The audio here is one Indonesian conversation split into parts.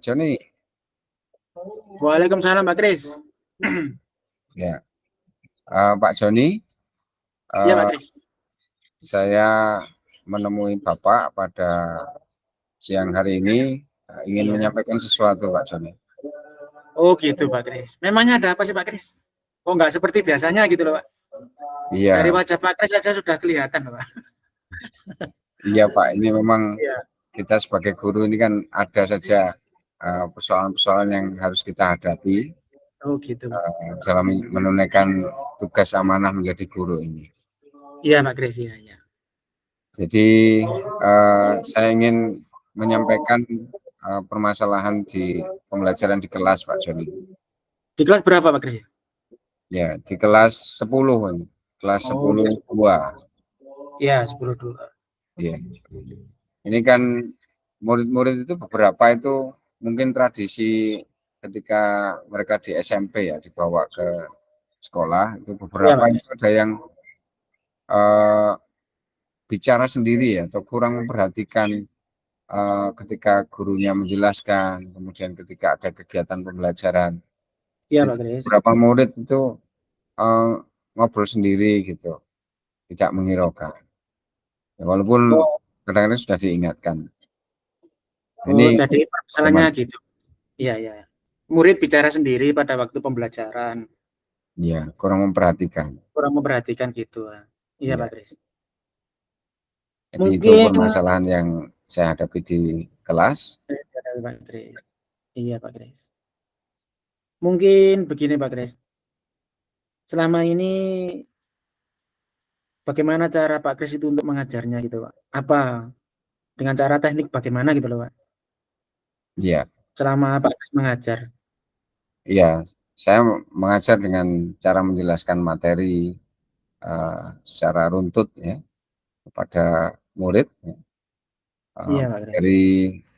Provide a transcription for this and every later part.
Joni. Waalaikumsalam Pak Kris. Ya, Pak Joni. Iya Pak Kris. Saya menemui Bapak pada siang hari ini ingin menyampaikan sesuatu, Pak Joni. Oh gitu Pak Kris. Memangnya ada apa sih Pak Kris? Oh nggak seperti biasanya gitu loh Pak. Iya. Dari wajah Pak Kris saja sudah kelihatan Pak. Iya Pak, ini memang kita sebagai guru ini kan ada saja persoalan-persoalan yang harus kita hadapi. Oh gitu Pak. Dalam menunaikan tugas amanah menjadi guru ini. Iya Pak Kris, iya. Jadi saya ingin menyampaikan permasalahan di pembelajaran di kelas Pak Joni. Di kelas berapa Pak Kris? Ya, di kelas 10 ini. Kelas 10-2. Iya, 10-2. Iya. Ini kan murid-murid itu beberapa itu mungkin tradisi ketika mereka di SMP ya dibawa ke sekolah itu beberapa itu ada yang bicara sendiri ya atau kurang memperhatikan ketika gurunya menjelaskan, kemudian ketika ada kegiatan pembelajaran. Iya Pak Kris. Beberapa murid itu ngobrol sendiri gitu, tidak menghiraukan. Ya, walaupun kadang-kadang sudah diingatkan. Ini jadi masalahnya gitu. Iya. Murid bicara sendiri pada waktu pembelajaran. Iya, kurang memperhatikan. Kurang memperhatikan gitu. Iya Pak Kris. Jadi itu permasalahan yang saya hadapi di kelas. Iya Pak Kris. Mungkin begini Pak Kris. Selama ini bagaimana cara Pak Kris itu untuk mengajarnya gitu Pak? Apa dengan cara teknik bagaimana gitu loh Pak? Iya. Selama Pak Kris mengajar. Iya, saya mengajar dengan cara menjelaskan materi secara runtut ya kepada murid. Ya. Iya, Pak. Dari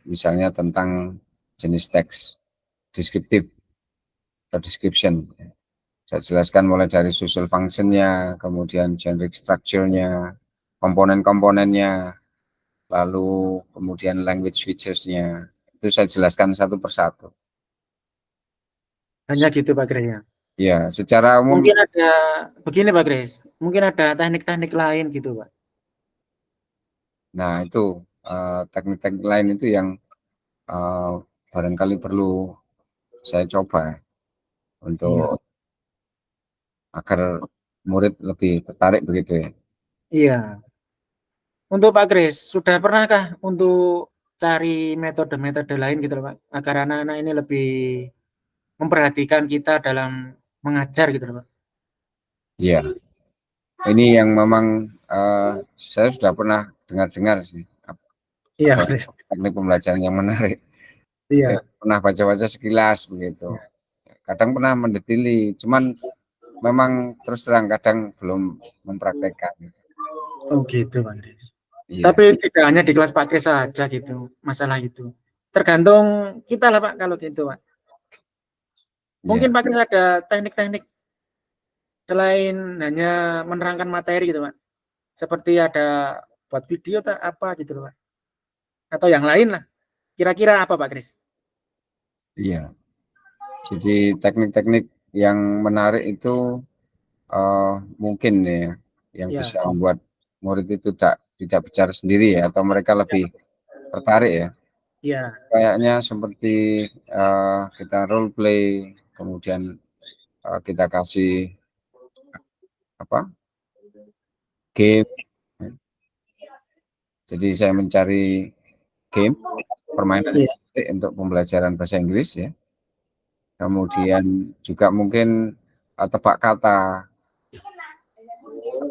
misalnya tentang jenis teks deskriptif atau description. Saya jelaskan mulai dari social function-nya, kemudian generic structure-nya, komponen-komponennya, lalu kemudian language features-nya. Itu saya jelaskan satu persatu. Hanya gitu Pak Kris ya? Ya, secara umum. Mungkin ada begini Pak Kris, mungkin ada teknik-teknik lain gitu Pak. Nah itu teknik-teknik lain itu yang barangkali perlu saya coba untuk agar murid lebih tertarik begitu ya. Iya. Untuk Pak Kris, sudah pernahkah untuk cari metode-metode lain gitu Pak, agar anak-anak ini lebih memperhatikan kita dalam mengajar gitu Pak? Iya. Ini yang memang saya sudah pernah dengar sih. Iya, teknik pembelajaran yang menarik. Iya. Pernah baca-baca sekilas begitu. Kadang pernah mendetili, cuman memang terus terang kadang belum mempraktekkan. Oh gitu Pak Kris. Iya. Tapi tidak hanya di kelas Pak Kris saja gitu, masalah itu. Tergantung kita lah Pak kalau gitu Pak. Mungkin Pak Kris ada teknik-teknik selain hanya menerangkan materi gitu Pak. Seperti ada buat video atau apa gitu Pak. Atau yang lain lah. Kira-kira apa Pak Kris? Iya. Jadi teknik-teknik yang menarik itu mungkin ya yang bisa membuat murid itu tidak bicara sendiri ya atau mereka lebih tertarik ya. Iya. Kayaknya seperti kita role play, kemudian kita kasih game. Jadi saya mencari game permainan untuk pembelajaran bahasa Inggris ya. Kemudian juga mungkin tebak kata.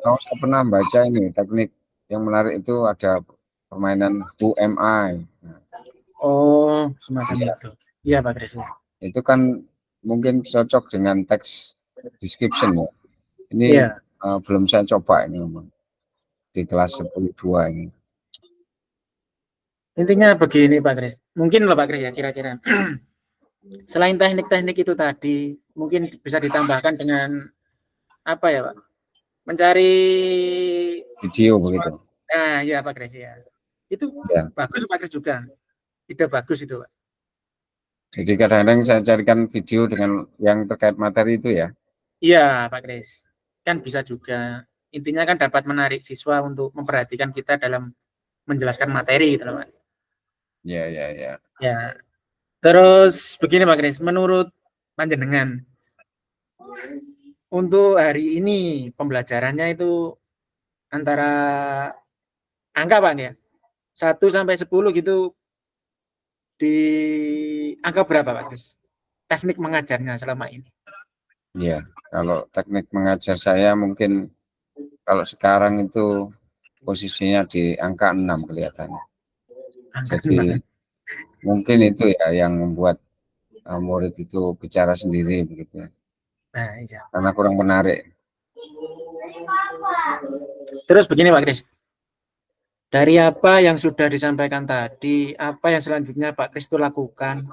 Atau saya pernah baca ini teknik yang menarik itu ada permainan Who Am I. Oh, semacam itu. Iya Pak Kris. Itu kan mungkin cocok dengan teks description ya. Ini belum saya coba ini memang di kelas 10-2 ini. Intinya begini Pak Kris. Mungkin loh Pak Kris ya kira-kira. Selain teknik-teknik itu tadi, mungkin bisa ditambahkan dengan apa ya Pak? Mencari video begitu. Nah, ya Pak Kris ya. Itu bagus Pak Kris juga. Ide bagus itu Pak. Jadi kadang-kadang saya carikan video dengan yang terkait materi itu ya. Iya, Pak Kris. Kan bisa juga. Intinya kan dapat menarik siswa untuk memperhatikan kita dalam menjelaskan materi gitu loh, Pak. Ya. Ya. Terus begini Pak Kris, menurut panjenengan untuk hari ini pembelajarannya itu antara angka Pak ya, 1 sampai 10 gitu, di angka berapa Pak Kris? Teknik mengajarnya selama ini. Ya, kalau teknik mengajar saya mungkin kalau sekarang itu posisinya di angka 6 kelihatannya. Angka Jadi 6. mungkin itu ya yang membuat murid itu bicara sendiri begitu ya. Nah, iya. Karena kurang menarik. Terus begini Pak Kris, dari apa yang sudah disampaikan tadi, apa yang selanjutnya Pak Kris itu lakukan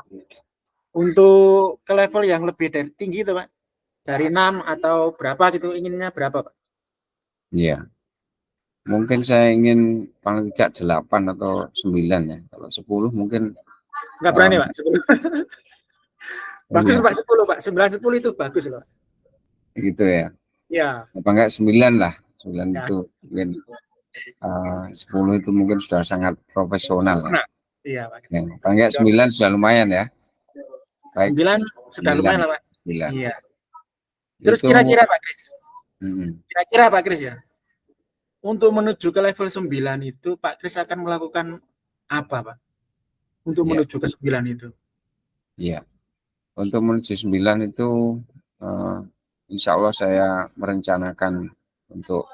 untuk ke level yang lebih dari tinggi itu Pak? Dari 6 atau berapa gitu, inginnya berapa Pak? Iya. Mungkin saya ingin paling tidak 8 atau 9 ya. Kalau 10 mungkin Enggak berani Pak, 10. Bagus iya, Pak 10 Pak, 9 10 itu bagus loh. gitu ya. Ya, Apa enggak 9 lah. 9 ya. itu mungkin 10 itu mungkin sudah sangat profesional ya. Nah, iya Pak. Ya, paling enggak 9 sudah lumayan ya. Baik, 9 sudah 9, lumayan lah Pak. 9. Iya. Terus Itu kira-kira Pak Kris, mm, kira-kira Pak Kris ya, untuk menuju ke level 9 itu Pak Kris akan melakukan apa Pak? Untuk ya, menuju ke 9 itu. ya. Untuk menuju 9 itu insya Allah saya merencanakan untuk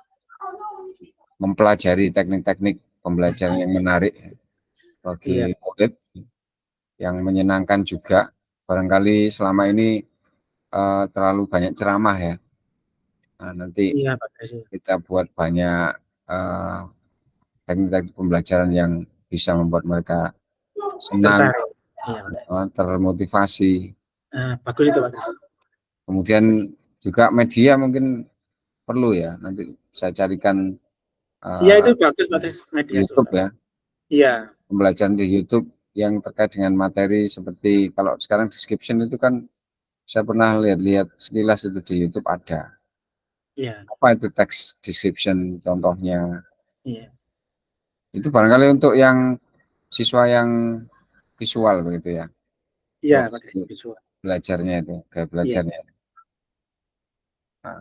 mempelajari teknik-teknik pembelajaran yang menarik Iya. bagi murid, yang menyenangkan juga. Barangkali selama ini terlalu banyak ceramah ya. Nah, nanti Iya Pak Kris. kita buat banyak teknik-teknik pembelajaran yang bisa membuat mereka senang, Tertarik. Iya Pak. termotivasi. Nah, bagus itu Pak Kris. Kemudian juga media mungkin perlu ya. Nanti saya carikan Iya itu bagus Pak Kris, media YouTube juga. ya. Iya. Pembelajaran di YouTube yang terkait dengan materi seperti kalau sekarang description itu kan saya pernah lihat sekilas itu di YouTube ada. Iya. Apa itu text description contohnya. Iya. Itu barangkali untuk yang siswa yang visual begitu ya. Iya Pak Kris, Profil visual. belajarnya itu, gaya Iya. belajarnya. Nah,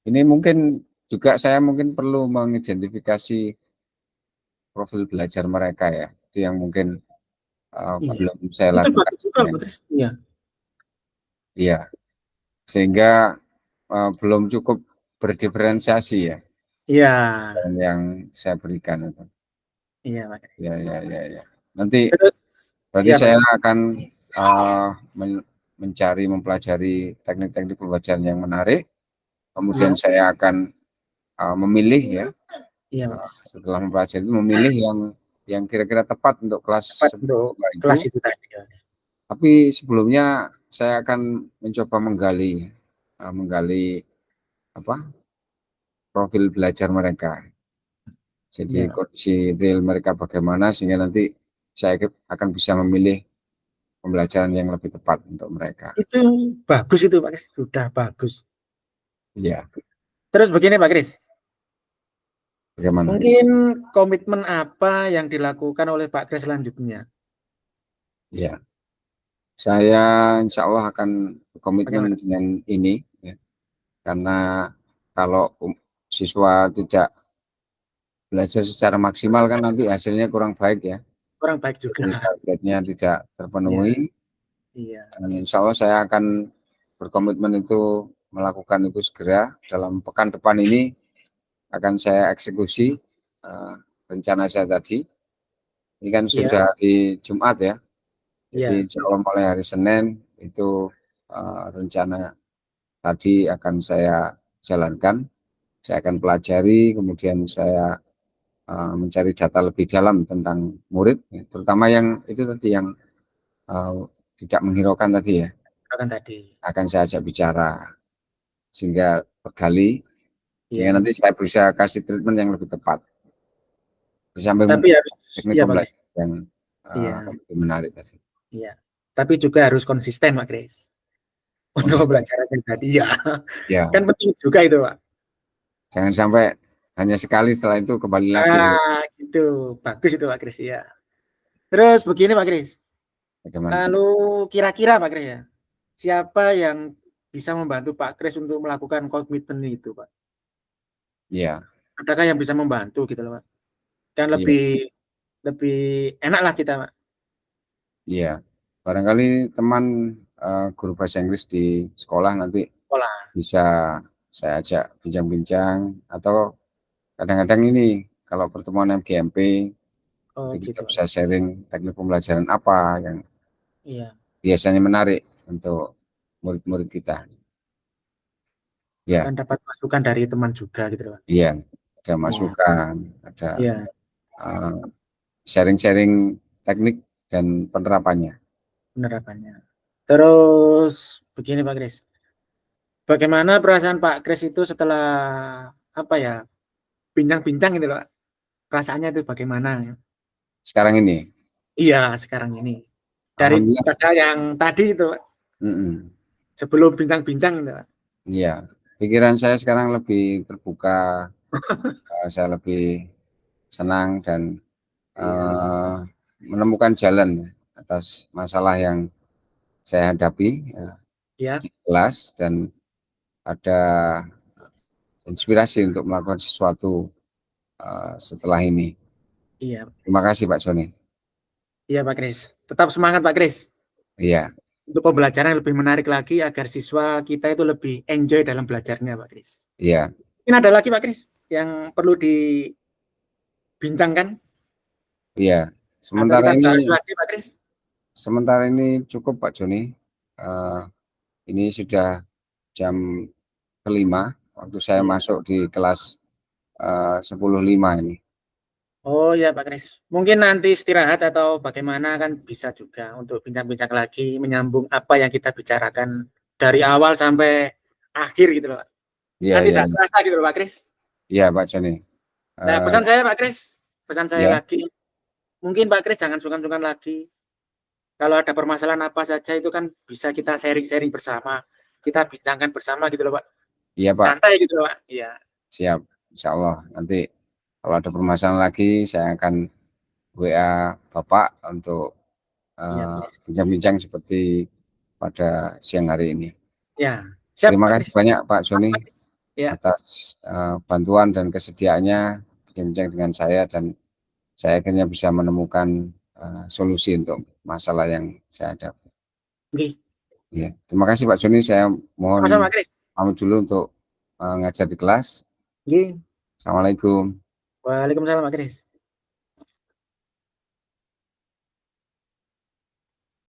ini mungkin juga saya mungkin perlu mengidentifikasi profil belajar mereka ya. Itu yang mungkin Iya. belum saya Itu lakukan. bagus juga Pak Kris. Iya. Iya, sehingga belum cukup berdiferensiasi ya Iya. yang saya berikan itu. Iya Pak Kris. Ya. Nanti Terus berarti iya Pak. saya akan mencari, mempelajari teknik-teknik pembelajaran yang menarik. Kemudian Iya. saya akan memilih ya, Iya Pak. setelah mempelajari itu memilih yang kira-kira tepat untuk kelas Tepat untuk kelas itu tadi ya. Tapi sebelumnya saya akan mencoba menggali apa profil belajar mereka. Jadi Iya. kondisi real mereka bagaimana sehingga nanti saya akan bisa memilih pembelajaran yang lebih tepat untuk mereka. Itu bagus itu Pak Kris, sudah bagus. Iya. Terus begini Pak Kris, Bagaimana? mungkin komitmen apa yang dilakukan oleh Pak Kris selanjutnya? Ya, saya insya Allah akan berkomitmen Bagaimana? dengan ini, ya. Karena kalau siswa tidak belajar secara maksimal kan nanti hasilnya kurang baik ya. Kurang baik juga. Jadi targetnya tidak Iya. terpenuhi. Iya. Dan insya Allah saya akan berkomitmen itu melakukan itu segera dalam pekan depan ini akan saya eksekusi rencana saya tadi. Ini kan Iya. sudah di Jumat ya. Jadi Iya. insya Allah mulai hari Senin itu rencana tadi akan saya jalankan. Saya akan pelajari, kemudian saya mencari data lebih dalam tentang murid, ya, terutama yang itu tadi yang tidak menghiraukan tadi ya. Kan tadi. Akan saya ajak bicara sehingga tergali, sehingga Iya. nanti saya bisa kasih treatment yang lebih tepat. Di samping Tapi harus teknik iya Pak Kris. pembelajaran yang Iya. lebih menarik tadi. Iya. tapi juga harus konsisten Pak Kris. Untuk Konsisten. pembelajarannya tadi ya. Ya, Kan penting juga itu Pak. jangan sampai hanya sekali setelah itu kembali lagi. Gitu. Bagus itu Pak Kris ya. Terus begini Pak Kris. Bagaimana? Lalu kira-kira Pak Kris ya, siapa yang bisa membantu Pak Kris untuk melakukan komitmen itu Pak? Iya, Adakah yang bisa membantu gitu loh Pak? Dan iya, lebih enak lah kita Pak. iya. Barangkali teman guru bahasa Inggris di sekolah nanti Sekolah. bisa saya ajak bincang-bincang, atau kadang-kadang ini kalau pertemuan MGMP Oh itu kita gitu Pak. bisa sharing teknik pembelajaran apa yang Iya. biasanya menarik untuk murid-murid kita. Ya, Dan dapat masukan dari teman juga gitu loh Pak. iya, ada Iya. masukan, ada Iya. sharing-sharing teknik dan penerapannya. Penerapannya. Terus begini Pak Kris. Bagaimana perasaan Pak Kris itu setelah apa ya, bincang-bincang gitu loh Pak? Perasaannya itu bagaimana? Sekarang ini, Iya, sekarang ini. alhamdulillah, Daripada yang tadi itu Pak, sebelum bincang-bincang itu Pak. iya, pikiran saya sekarang lebih terbuka, saya lebih senang dan Iya. menemukan jalan atas masalah yang saya hadapi Ya, di kelas, dan ada inspirasi untuk melakukan sesuatu setelah ini. iya. Terima kasih Pak Sony. Iya Pak Kris. Tetap semangat Pak Kris. Iya, Untuk pembelajaran yang lebih menarik lagi agar siswa kita itu lebih enjoy dalam belajarnya Pak Kris. iya, Ini ada lagi Pak Kris yang perlu dibincangkan iya. atau kita bahas lagi Pak Kris? Sementara ini cukup Pak Joni. Ini sudah jam kelima, waktu saya Iya. masuk di kelas 10.05 ini. Oh ya Pak Kris, mungkin nanti istirahat atau bagaimana kan bisa juga untuk bincang-bincang lagi, menyambung apa yang kita bicarakan dari awal sampai akhir gitu loh Pak. Iya, Kan iya, tidak terasa gitu loh Pak Kris. iya Pak Joni. Nah pesan saya Pak Kris, pesan saya Ya, lagi, mungkin Pak Kris jangan sungkan-sungkan lagi. Kalau ada permasalahan apa saja itu kan bisa kita sharing-sharing bersama, kita bincangkan bersama gitu loh Pak. iya Pak, Santai gitu loh Pak. Iya. siap. Insya Allah nanti kalau ada permasalahan lagi saya akan WA Bapak untuk Iya Pak Kris. bincang-bincang seperti pada siang hari ini. Ya, siap Terima Pak kasih Kris. banyak Pak Joni Ya, atas bantuan dan kesediaannya bincang-bincang dengan saya, dan saya akhirnya bisa menemukan solusi untuk masalah yang saya hadapi. oke. Ya, terima kasih Pak Joni. Saya Sama-sama mohon Pak Kris. pamit dulu untuk ngajar di kelas. Oke. Assalamualaikum. Waalaikumsalam Pak Kris.